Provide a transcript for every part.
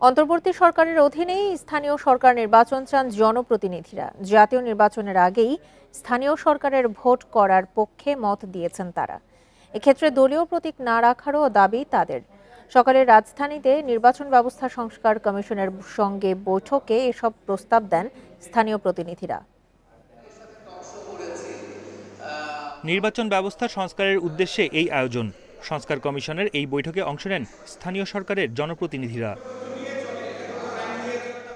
অন্তর্বর্তী সরকারের অধীনেই স্থানীয় সরকার নির্বাচন চান জনপ্রতিনিধিরা। জাতীয় নির্বাচনের আগেই স্থানীয় সরকারের ভোট করার পক্ষে মত দিয়েছেন তারা। এক্ষেত্রে দলীয় প্রতীক না রাখারও দাবি তাদের। সকালে রাজধানীতে নির্বাচন ব্যবস্থা সংস্কার কমিশনের সঙ্গে বৈঠকে এসব প্রস্তাব দেন স্থানীয় প্রতিনিধিরা। নির্বাচন ব্যবস্থা সংস্কারের উদ্দেশ্যে এই আয়োজন। সংস্কার কমিশনের এই বৈঠকে অংশ নেন স্থানীয় সরকারের জনপ্রতিনিধিরা।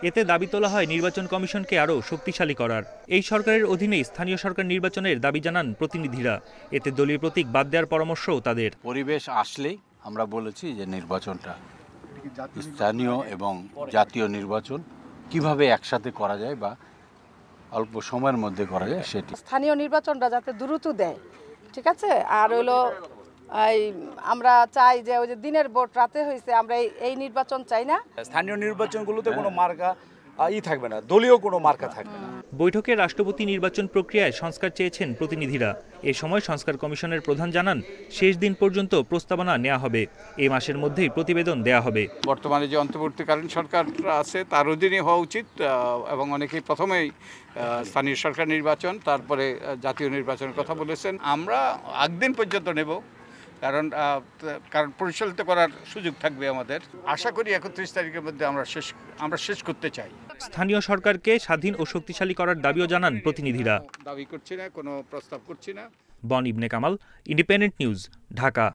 এতে দাবি তোলা হয় নির্বাচন কমিশনকে আরও শক্তিশালী করার। এই সরকারের অধীনেই স্থানীয় সরকার নির্বাচনের দাবি জানান প্রতিনিধিরা। এতে দলীয় প্রতীক বাদ দেওয়ার পরামর্শও তাদের। পরিবেশ আসলেই আমরা বলেছি যে নির্বাচনটা স্থানীয় এবং জাতীয় নির্বাচন কিভাবে একসাথে করা যায় বা অল্প সময়ের মধ্যে করা যায় সেটি। স্থানীয় নির্বাচনটা যাতে দ্রুত দেয়, ঠিক আছে। আর হলো আমরা চাই যে ওই যে দিনের ভোট রাতে হয়েছে, আমরা এই নির্বাচন চাই না। স্থানীয় নির্বাচনগুলোতে কোনো মার্কা থাকবে না, দলীয় কোনো মার্কা থাকবে না। বৈঠকে রাষ্ট্রপতি নির্বাচন প্রক্রিয়ায় সংস্কার চেয়েছেন প্রতিনিধিরা। এ সময় সংস্কার কমিশনের প্রধান জানান, শেষ দিন পর্যন্ত প্রস্তাবনা নেওয়া হবে। এই মাসের মধ্যেই প্রতিবেদন দেয়া হবে। বর্তমানে যে অন্তর্বর্তীকালীন সরকার আছে তার অধীনে হওয়া উচিত, এবং অনেকেই প্রথমেই স্থানীয় সরকার নির্বাচন তারপরে জাতীয় নির্বাচনের কথা বলেছেন। আমরা একদিন পর্যন্ত নেব, কারণ পরিচালিত করার সুযোগ থাকবে আমাদের। আশা করি 31 তারিখের মধ্যে আমরা শেষ করতে চাই। স্থানীয় সরকারকে স্বাধীন ও শক্তিশালী করার দাবিও জানান প্রতিনিধিরা। দাবি করছি না, কোনো প্রস্তাব করছি না। বন ইবনে কামাল, ইন্ডিপেন্ডেন্ট নিউজ, ঢাকা।